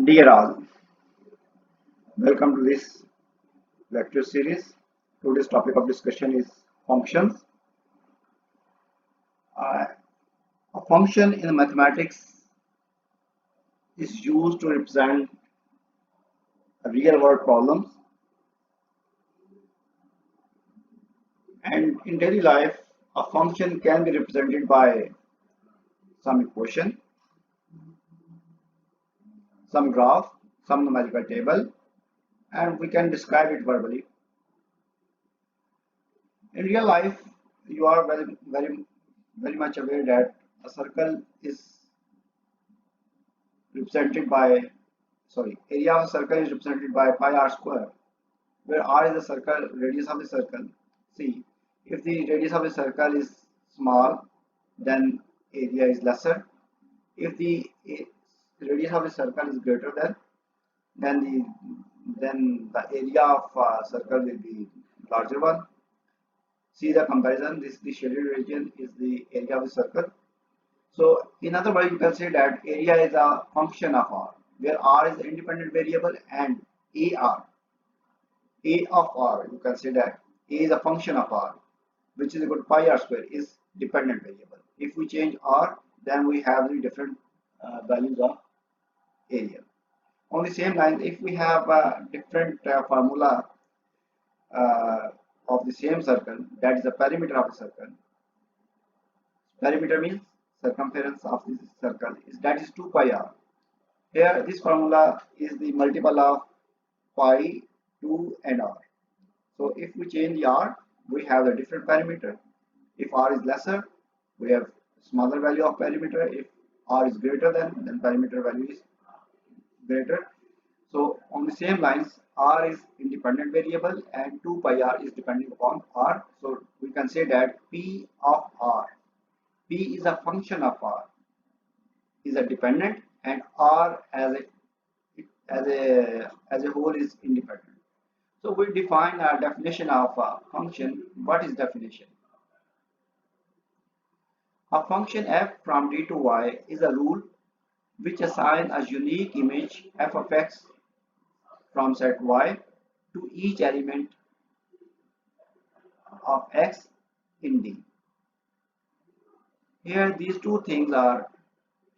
Dear all, welcome to this lecture series. Today's topic of discussion is functions. Uh, a function in mathematics is used to represent real world problems, and in daily life, a function can be represented by some equation, some graph, some numerical table, and we can describe it verbally. In real life, you are very much aware that a circle is represented by area of a circle is represented by pi r square, where r is the circle radius of the circle. See, if the radius of the circle is small, then area is lesser. If the radius of the circle is greater than, then the area of circle will be larger one. See the comparison. This the shaded region is the area of the circle. So in other words, you can say that area is a function of r, where r is the independent variable and a of r, you can say that a is a function of r, which is equal to pi r square, is dependent variable. If we change r, then we have the different values of area. On the same line, if we have a different formula uh, of the same circle, that is the perimeter of the circle. Perimeter means circumference of this circle is, that is 2 pi r. Here this formula is the multiple of pi, 2 and r. So if we change the r, we have the different perimeter. If r is lesser, we have smaller value of perimeter. If r is greater than, then perimeter value is greater. So on the same lines, r is independent variable and 2 pi r is depending upon r. So we can say that p of r, p is a function of r, is a dependent, and r as a whole is independent. So we define a definition of a function. What is definition? A function f from d to y is a rule which assigns a unique image f of x from set y to each element of x in D. Here these two things are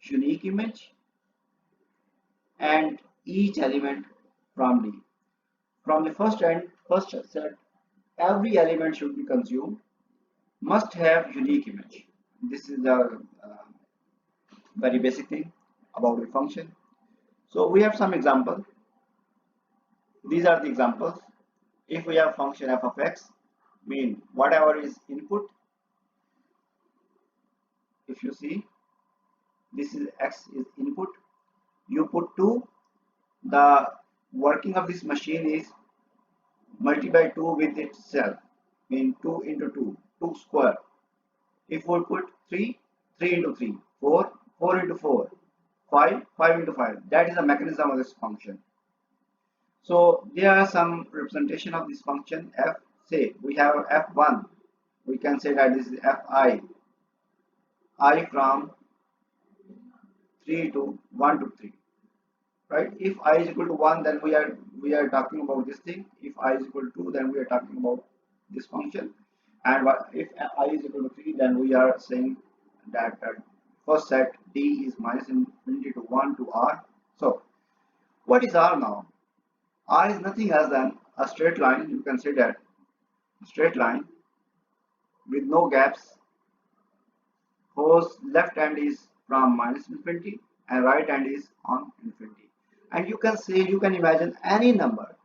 unique image and each element from D. From the first set, every element should be consumed, must have unique image. This is the very basic thing about the function. So we have some examples. These are the examples. If we have function f of x, mean whatever is input, if you see, this is x is input, you put 2, the working of this machine is multiply 2 with itself, mean 2 into 2, 2 square. If we put 3, 3 into 3, 4, 4 into 4, 5, 5 into 5. That is the mechanism of this function. So there are some representation of this function f. Say we have f1, we can say that this is fi, I from 3 to 1 to 3, right? If I is equal to 1, then we are talking about this thing. If I is equal to 2, then we are talking about this function. And if I is equal to 3, then we are saying that first set d is minus infinity to 1 to r. So what is r now? R is nothing else than a straight line. You can say that straight line with no gaps, whose left hand is from minus infinity and right hand is on infinity. And you can say, you can imagine any number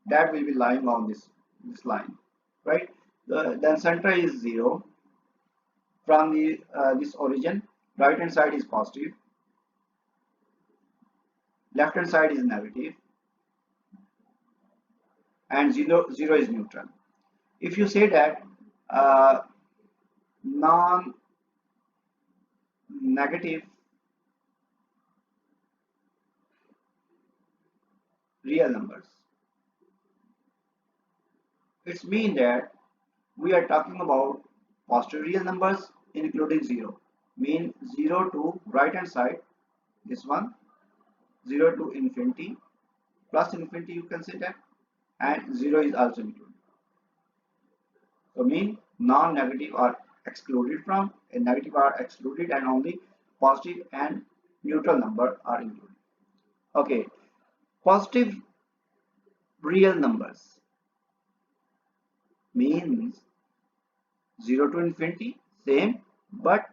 that will be lying on this line, right? Then center is 0. From the this origin, right hand side is positive, left hand side is negative, and 0 is neutral. If you say that non-negative real numbers, it means that we are talking about positive real numbers including 0, mean 0 to right hand side, this one, 0 to infinity, plus infinity you can say that, and 0 is also included. So mean non-negative are excluded from, and negative are excluded, and only positive and neutral number are included. Okay, positive real numbers means 0 to infinity, same, but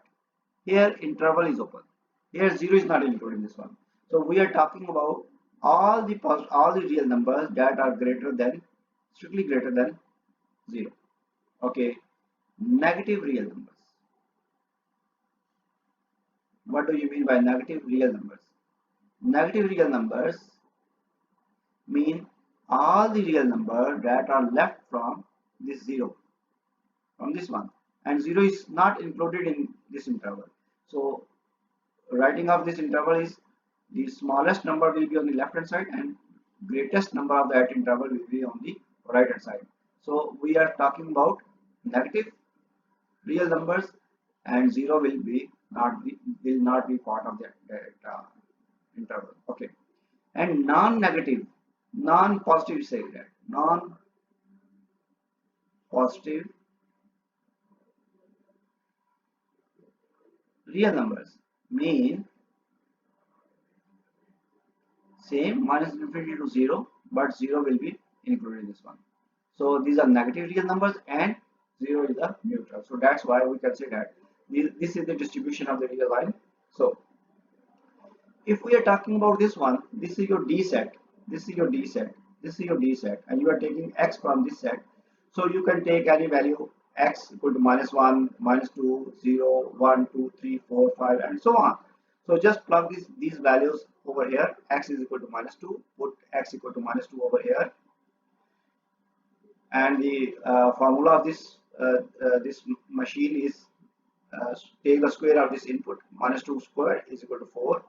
here interval is open. Here 0 is not included in this one. So we are talking about all the real numbers that are greater than, strictly greater than 0. Okay, negative real numbers. What do you mean by negative real numbers? Negative real numbers mean all the real numbers that are left from this 0, from this one, and 0 is not included in this interval. So writing of this interval is the smallest number will be on the left hand side and greatest number of that interval will be on the right hand side. So we are talking about negative real numbers, and 0 will not be part of that interval. Okay, and non-negative, non-positive, say that non-positive real numbers mean same, minus infinity to 0, but 0 will be included in this one. So these are negative real numbers and 0 is a neutral. So that's why we can say that this is the distribution of the real line. So if we are talking about this one, this is your D set, this is your D set, this is your D set, and you are taking x from this set. So you can take any value x equal to -1, -2, 0, 1, 2, 3, 4, 5, and so on. So just plug these values over here. X is equal to -2. Put x equal to -2 over here, and the formula of this machine is take the square of this input. -2 squared is equal to 4.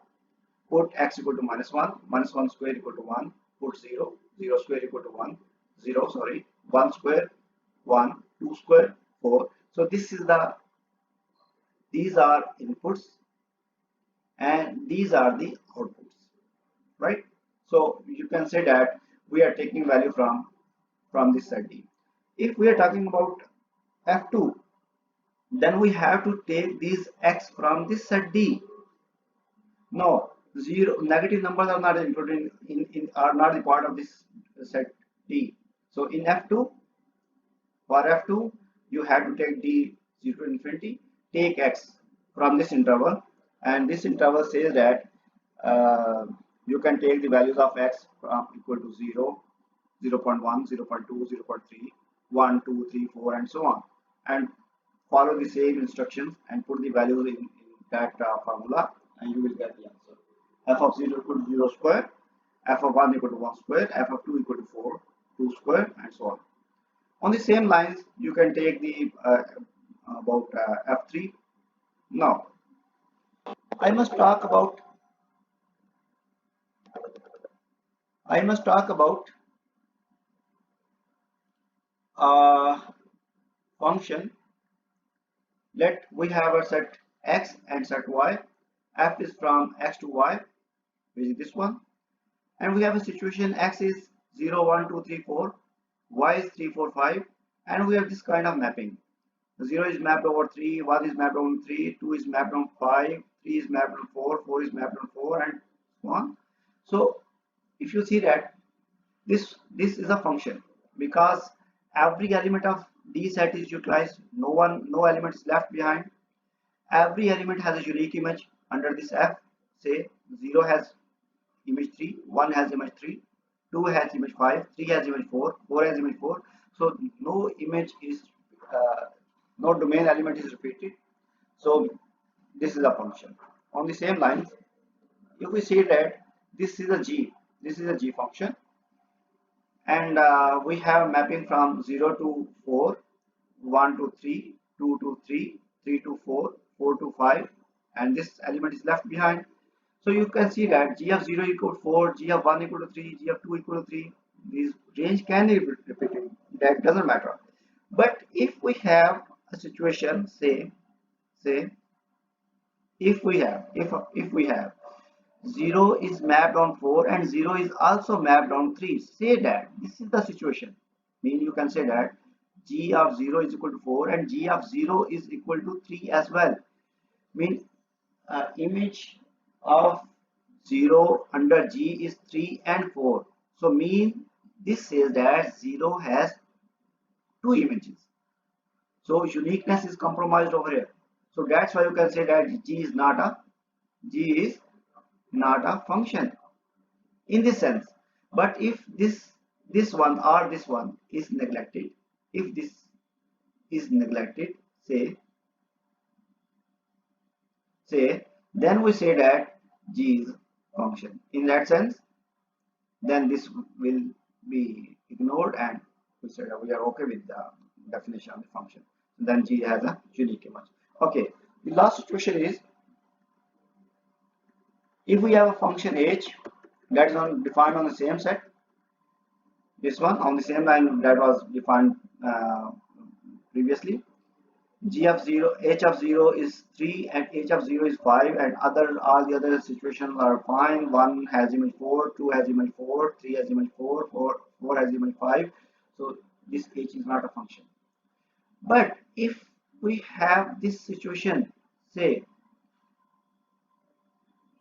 Put x equal to -1, -1 square equal to 1. Put 0, 0 square equal to 1, 0, sorry, 1 square 1, 2 square 4. So these are inputs and these are the outputs, right? So you can say that we are taking value from this set D. If we are talking about F2, then we have to take these x from this set D. No, zero negative numbers are not included in are not the part of this set D. So in F2, for F2, you have to take D 0 to infinity, take x from this interval, and this interval says that you can take the values of x from equal to 0, 0 0.1, 0 0.2, 0 0.3, 1, 2, 3, 4, and so on, and follow the same instructions and put the values in that formula, and you will get the answer. F of 0 equal to 0 square, f of 1 equal to 1 square, f of 2 equal to 4, 2 square, and so on. On the same lines, you can take the about F3. Now, I must talk about a function. Let we have a set x and set y. F is from x to y, which is this one, and we have a situation x is 0, 1, 2, 3, 4, y is 3, 4, 5, and we have this kind of mapping. 0 is mapped over 3, 1 is mapped on 3, 2 is mapped on 5, 3 is mapped on 4, 4 is mapped on 4, and so on. So if you see that this is a function, because every element of D set is utilized, no element is left behind. Every element has a unique image under this F. Say 0 has image 3, 1 has image 3, 2 has image 5, 3 has image 4, 4 has image 4. So no image is no domain element is repeated. So this is a function. On the same lines, if we say that this is a G function, and we have mapping from 0 to 4, 1 to 3, 2 to 3, 3 to 4, 4 to 5, and this element is left behind. So you can see that G of 0 equal to 4, G of 1 equal to 3, G of 2 equal to 3. This range can be repeated, that doesn't matter. But if we have a situation, say if we have 0 is mapped on 4 and 0 is also mapped on 3. Say that this is the situation. Mean you can say that g of 0 is equal to 4 and g of 0 is equal to 3 as well. Mean image of 0 under g is 3 and 4. So mean this says that 0 has two images. So uniqueness is compromised over here. So that's why you can say that g is not a function in this sense. But if this one or this one is neglected, if this is neglected, say then we say that g is function. In that sense, then this will be ignored and we say that we are okay with the definition of the function. Then g has a unique image. Okay, the last situation is if we have a function h that is defined on the same set, this one on the same line that was defined previously, g of 0 h of 0 is 3 and h of 0 is 5 and all the other situations are fine. 1 has image 4, 2 has image 4, 3 has image 4, 4 has image 5. So this h is not a function. But if we have this situation, say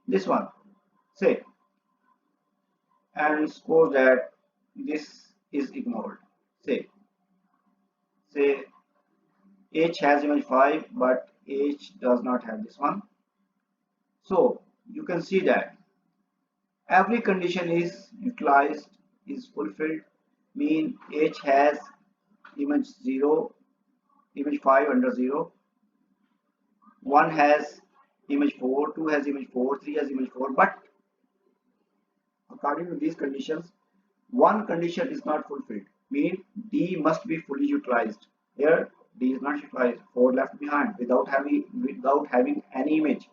this one, say, and suppose that this is ignored, say h has image 5 but h does not have this one. So you can see that every condition is utilized, is fulfilled. Mean h has image 0, image 5 under 0, 1 has image 4, 2 has image 4, 3 has image 4. But according to these conditions, one condition is not fulfilled. Mean d must be fully utilized. Here d is not utilized, 4 left behind without having any image.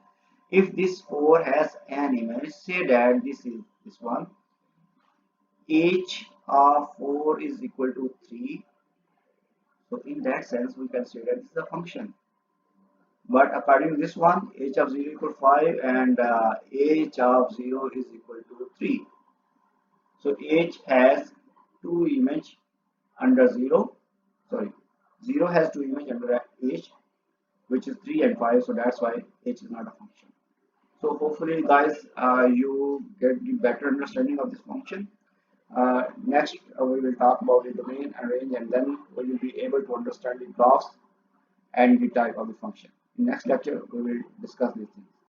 If this 4 has an image, say that this is this one, h of 4 is equal to 3. So in that sense we can say that this is a function. But according to this one, h of 0 equal to 5 and h of 0 is equal to 3. So h has two image under 0. Sorry, 0 has two image under h, which is 3 and 5. So that's why h is not a function. So hopefully guys, you get the better understanding of this function. Next we will talk about the domain and range, and then we will be able to understand the graphs and the type of the function. In next lecture we will discuss these things.